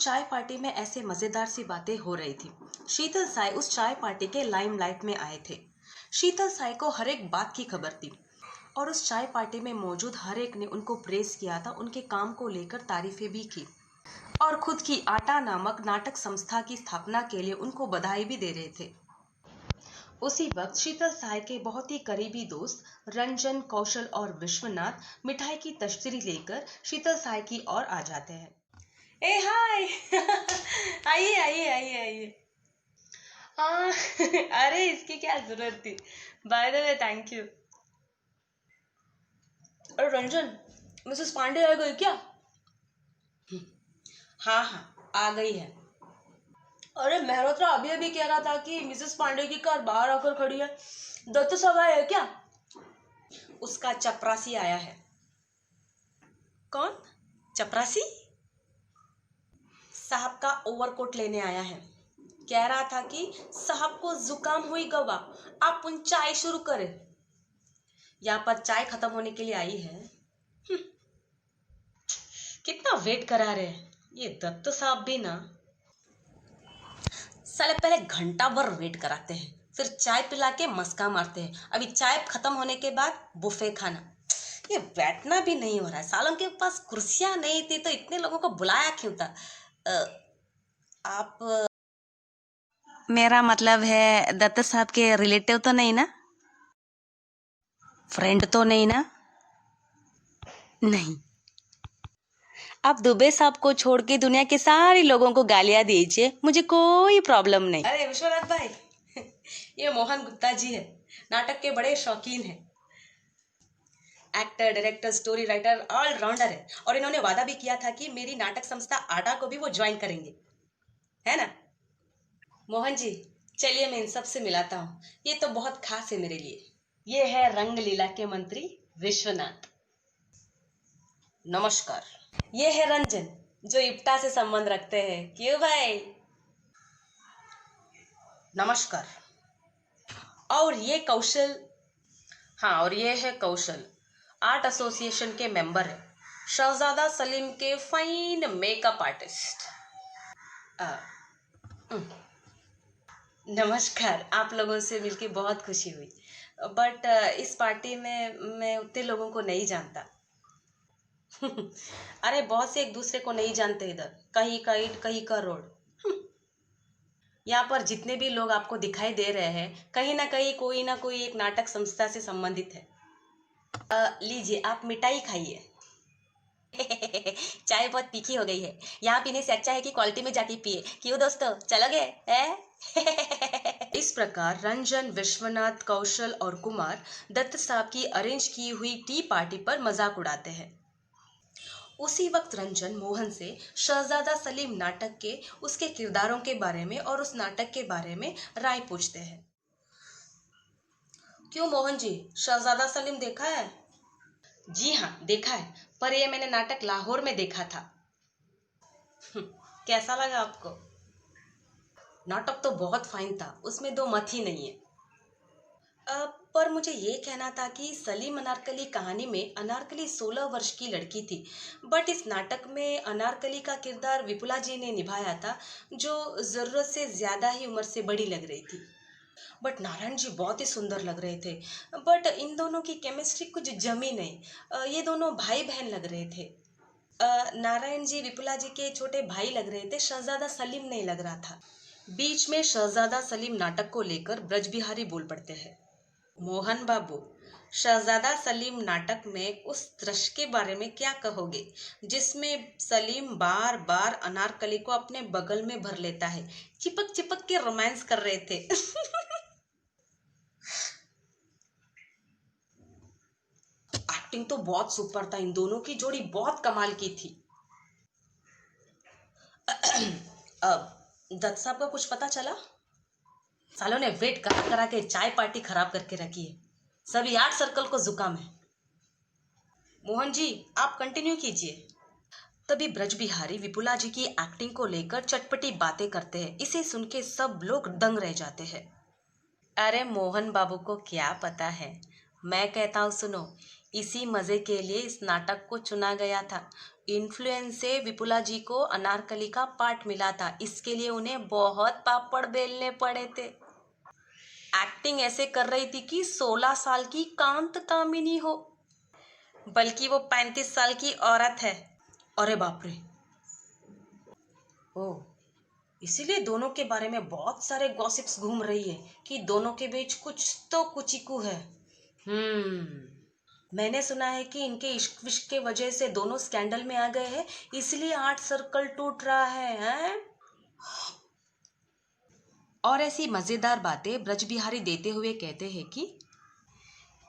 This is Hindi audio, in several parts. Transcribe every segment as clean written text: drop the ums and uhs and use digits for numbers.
चाय पार्टी में ऐसे मजेदार सी बातें हो रही थी। शीतल साय उस चाय पार्टी के लाइमलाइट में आए थे। शीतल साय को हर एक बात की खबर थी और उस चाय पार्टी में मौजूद हर एक ने उनको प्रेज किया था, उनके काम को लेकर तारीफें भी की और खुद की आटा नामक नाटक संस्था की स्थापना के लिए उनको बधाई भी दे रहे थे। उसी वक्त शीतल साय के बहुत ही करीबी दोस्त रंजन, कौशल और विश्वनाथ मिठाई की तश्तरी लेकर शीतल साय की ओर आ जाते हैं। ए हाय आइए आइए आइए आइए। हाँ अरे इसकी क्या जरूरत थी। By the way thank you. अरे रंजन, मिसेस पांडे आ गई क्या? हाँ हाँ आ गई है। अरे मेहरोत्रा अभी अभी कह रहा था कि मिसेस पांडे की कार बाहर आकर खड़ी है। दत्त साहब आए है क्या? उसका चपरासी आया है। कौन चपरासी? साहब का ओवरकोट लेने आया है। कह रहा था कि साहब को जुकाम हुई गवा, आप उन चाय शुरू करें। यहाँ पर चाय खत्म होने के लिए आई है। कितना वेट करा रहे हैं ये दत्त साहब भी ना। साले पहले घंटा भर वेट कराते हैं, फिर चाय पिला के मस्का मारते हैं। अभी चाय खत्म होने के बाद बुफे खाना। ये बैठना भी नहीं हो रहा है। सालों के पास कुर्सियां नहीं थी तो इतने लोगों को बुलाया क्यों था? आप मेरा मतलब है दत्त साहब के रिलेटिव तो नहीं ना? फ्रेंड तो नहीं ना? नहीं। आप दुबे साहब को छोड़ के दुनिया के सारे लोगों को गालियां दीजिए, मुझे कोई प्रॉब्लम नहीं। अरे विश्वनाथ भाई ये मोहन गुप्ता जी है, नाटक के बड़े शौकीन हैं। Actor, director, story writer, allrounder है और इन्होंने वादा भी किया था कि मेरी नाटक संस्था आडा को भी वो ज्वाइन करेंगे, है ना? मोहन जी चलिए मैं इन सब से मिलाता हूँ, ये तो बहुत खास है मेरे लिए। ये है रंगलीला के मंत्री विश्वनाथ। नमस्कार। ये है रंजन जो इप्टा से संबंध रखते हैं। क्यों भाई? नमस्कार। और ये कौशल। हाँ और ये है कौशल, आर्ट एसोसिएशन के मेंबर है, शहजादा सलीम के फाइन मेकअप आर्टिस्ट। नमस्कार, आप लोगों से मिलके बहुत खुशी हुई, बट इस पार्टी में मैं उतने लोगों को नहीं जानता। अरे बहुत से एक दूसरे को नहीं जानते इधर, कहीं का ईट कहीं का रोड। यहाँ पर जितने भी लोग आपको दिखाई दे रहे हैं कहीं ना कोई एक नाटक संस्था से संबंधित है। लीजिए आप मिठाई खाइए। चाय बहुत तीखी हो गई है, यहाँ पीने से अच्छा है कि क्वालिटी में जाके पिए। क्यों दोस्तों, चलोगे? इस प्रकार रंजन, विश्वनाथ, कौशल और कुमार दत्त साहब की अरेंज की हुई टी पार्टी पर मजाक उड़ाते हैं। उसी वक्त रंजन मोहन से शहजादा सलीम नाटक के उसके किरदारों के बारे में और उस नाटक के बारे में राय पूछते हैं। क्यों मोहन जी, शहजादा सलीम देखा है? जी हाँ देखा है, पर यह मैंने नाटक लाहौर में देखा था। कैसा लगा आपको? नाटक तो बहुत फाइन था, उसमें दो मत ही नहीं है। पर मुझे ये कहना था कि सलीम अनारकली कहानी में अनारकली 16 वर्ष की लड़की थी, बट इस नाटक में अनारकली का किरदार विपुला जी ने निभाया था, जो ज़रूरत से ज़्यादा ही उम्र से बड़ी लग रही थी। बट नारायण जी बहुत ही सुंदर लग रहे थे, बट इन दोनों की केमिस्ट्री कुछ जमी नहीं। ये दोनों भाई बहन लग रहे थे। नारायण जी विपुला जी के छोटे भाई लग रहे थे, शहजादा सलीम नहीं लग रहा था। बीच में शहजादा सलीम नाटक को लेकर ब्रजबिहारी बोल पड़ते हैं। मोहन बाबू, शहजादा सलीम नाटक में उस दृश्य के बारे में क्या कहोगे जिसमें सलीम बार बार अनारकली को अपने बगल में भर लेता है, चिपक चिपक के रोमांस कर रहे थे। एक्टिंग तो बहुत सुपर था, इन दोनों की जोड़ी बहुत कमाल की थी। अब दत्त साहब का कुछ पता चला? सालों ने वेट करा करा के चाय पार्टी खराब करके रखी है, सभी आर्ट सर्कल को जुकाम है। मोहन जी आप कंटिन्यू कीजिए। तभी ब्रजबिहारी विपुला जी की एक्टिंग को लेकर चटपटी बातें करते हैं। इसे सुन के सब लोग दंग रह जाते हैं। अरे मोहन बाबू को क्या पता है, मैं कहता हूँ सुनो, इसी मजे के लिए इस नाटक को चुना गया था। इन्फ्लुएंस से विपुला जी को अनारकली का पार्ट मिला था, इसके लिए उन्हें बहुत पापड़ बेलने पड़े थे। एक्टिंग ऐसे कर रही थी कि 16 साल की कांत कामिनी हो, बल्कि वो 35 साल की औरत है। अरे बाप रे। ओह, इसीलिए दोनों के बारे में बहुत सारे गॉसिप्स घूम रही है कि दोनों के बीच कुछ तो कुचिकू है। मैंने सुना है कि इनके इश्क विश्क के वजह से दोनों स्कैंडल में आ गए हैं, इसलिए आर्ट सर्कल टूट रहा है, हैं? और ऐसी मजेदार बातें ब्रज बिहारी देते हुए कहते हैं कि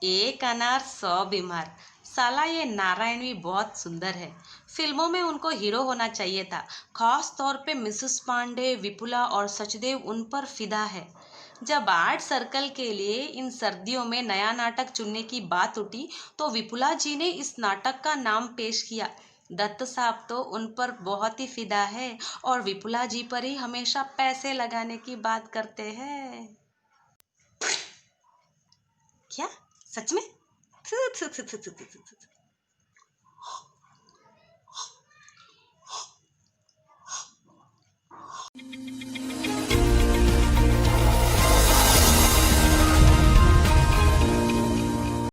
एक अनार 100 बीमार। साला ये नारायण भी बहुत सुंदर है। फिल्मों में उनको हीरो होना चाहिए था। खास तौर पे मिसेस पांडे, विपुला और सचदेव उन पर फिदा है। जब आर्ट सर्कल के लिए इन सर्दियों में नया नाटक चुनने की बात उठी तो विपुला जी ने इस नाटक का नाम पेश किया। दत्त साहब तो उन पर बहुत ही फिदा है और विपुला जी पर ही हमेशा पैसे लगाने की बात करते हैं। क्या? सच में? थू थू थू थू थू थू थू थू।